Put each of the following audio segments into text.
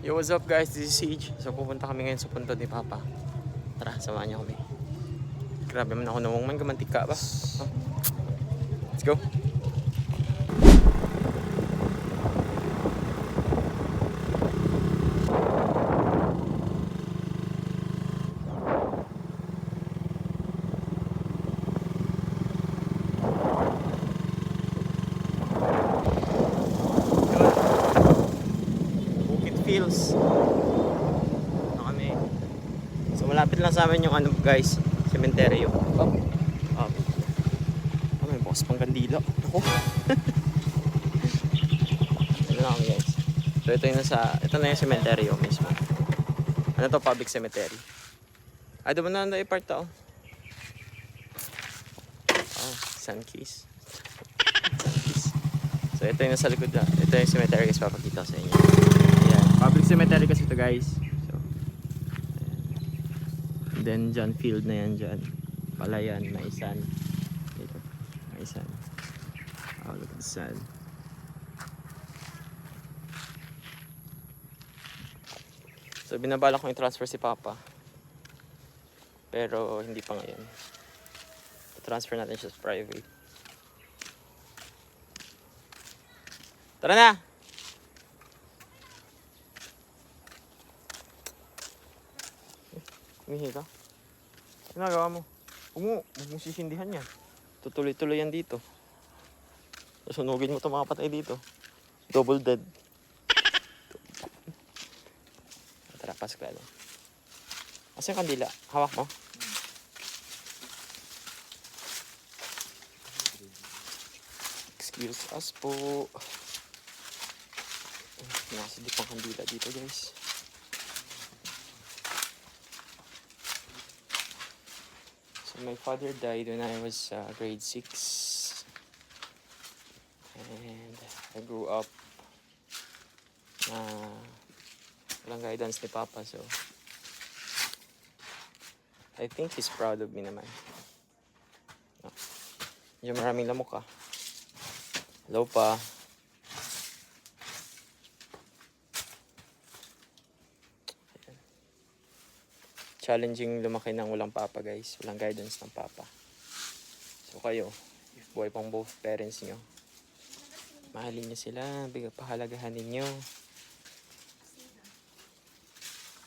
Yo, what's up guys? This is Siege. So pupunta kami ngayon sa punto ni Papa. Tara, samahan niyo kami. Grabe man ako namungman, gamantika ba? Huh? Let's go. Feels ano kami, so malapit lang sa amin yung ano guys, sementeryo. May bukas pang kandila ako. Ito na kami guys, so ito na yung sementeryo mismo. Ano to, public cemetery. Ay diba na i-part to? Sun Keys. So ito yung nasa likod na, ito yung cemetery guys, papakita ko sa inyo. Public cemetery kasi ito guys. So, and then John Field na yan dyan. Palayan, Maisan. Dito, Maisan. Oh, look at the sun. So binabalak kong i-transfer si Papa. Pero hindi pa ngayon. I-transfer natin siya sa private. Tara na! Umihi ka? Ginagawa mo? Huwag mong sisindihan yan. Tutuloy-tuloy yan dito. Sunugin mo itong mga patay dito. Double dead. Tara, pasok lalo. Asa yung kandila? Hawak mo? Excuse us po. Nakasilip ang kandila dito guys. My father died when I was grade 6, and I grew up walang guidance ni Papa, so I think he's proud of me naman. Medyo maraming lamok ah. Hello pa. Challenging lumaki ng walang papa guys, walang guidance ng papa. So kayo, if boy pang both parents nyo, mahalin nyo sila, pahalagahan ninyo.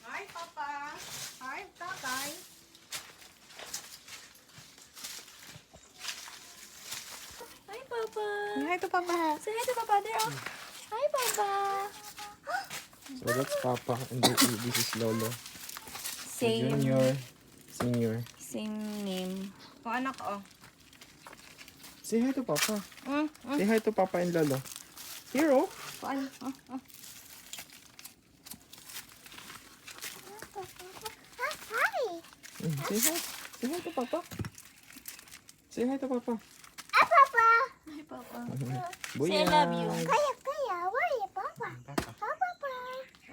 Hi Papa! Hi Tatay! Hi Papa! Hi to Papa! Say hi to Papa there. Oh. Hi Papa! So that's Papa, and this is Lolo. Same. Junior, senior. Same name. O anak oh. Say hi to Papa. Say hi to Papa and Lolo. Here oh. O anak oh. Say hi. Say hi to Papa. Say hi to Papa. Hi Papa! Boy, Say I love you. Where is Papa? Papa.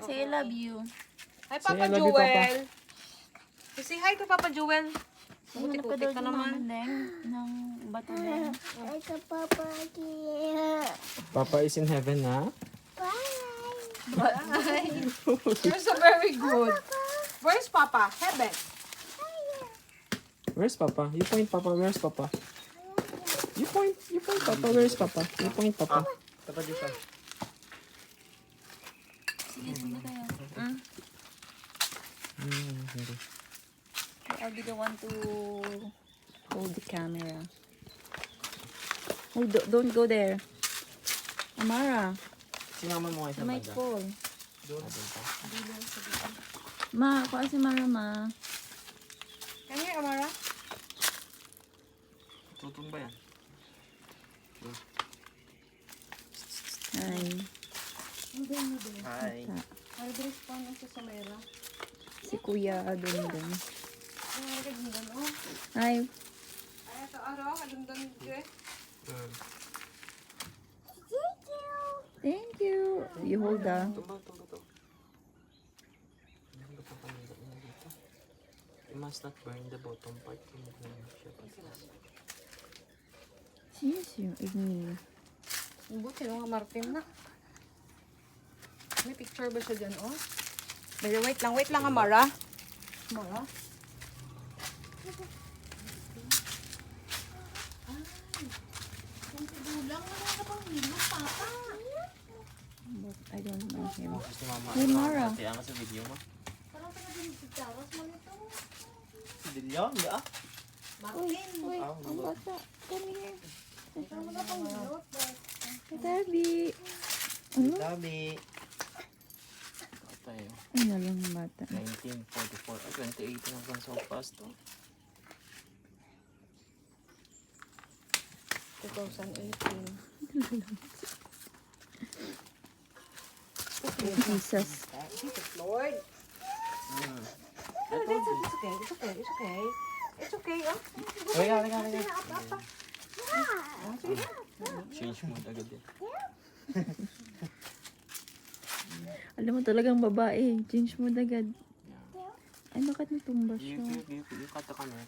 Say I love you. Hi Say, Papa I love you, Jewel! Papa. Say hi to Papa Jewel! Hanap ka daw Buti-buti ka ng naman. Deng, ng bato Deng. Like a Papa here. Papa is in heaven ha? Bye. You're so very good. Where's Papa? Heaven. Where's Papa? You point Papa, where's Papa? You point Papa, where's Papa? You point Papa. Tapat dito. Sige, sige kayo. Hindi. I'll be the one to hold the camera. Oh, don't go there. Amara, Sinama mo kayo you sa might banda. fall. Doon pa. Ma, kuha si Mara, ma. Can you, Amara? Tutumba yan. Hi. Hi. Nag-dress pa na sa Samira. Si Kuya doon doon. Ang nagagandang oh. Hi. Ay, ito araw. Kadundan dyan. Thank you. You hold ah. Tumba to. You must not burn the bottom part. Yes, you ignore. Buti nung Martin na. May picture ba siya dyan, oh? Pero wait lang, Amara. Mara? But I don't know him. Gusto mama. Hey, Mara. Kaya ka sa video mo. Parang pinag-taras mo nito. Video? Hindi ah. Uy, ang bata. Come here. Parang wala pang milot. Daddy. Ano? Sabi. Tayo. Ano lang bata? 1944. 2018 hanggang so fast to. 2018. Jesus. Jesus Lord. Hmm. It's okay. It's okay. It's okay. It's okay, oh. Halika. Change mood agad yan. Alam mo talagang babae. Change mo agad. Ay, bakit natumba siya? You cut the camera.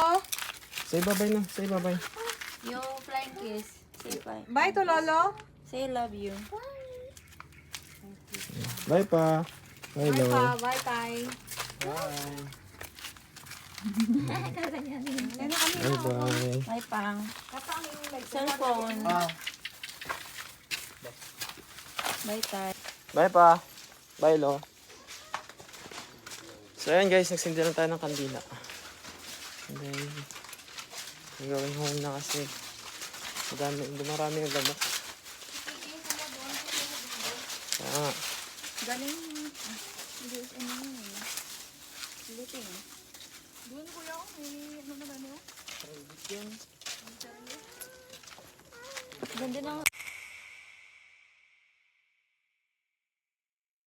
Oh, Say bye-bye na. Say bye-bye. Yung flying kiss. Say bye. bye to Lolo. Say love you. Bye pa. Bye, Bye Lo. pa. Bye, Tay. Bye. Ano kami? Bye-bye. Bye, Pang. Kapang yung like, Cellphone. Ah. Bye, Tay. Bye pa. Bye, Lo. So, ayan guys. Nagsindi na tayo ng kandila. And then, we're going home na kasi dumarami yung lamok. Ah, Galing. There's ano yun. Sleeping. Doon kuya, may ano naman yun? Ganda ng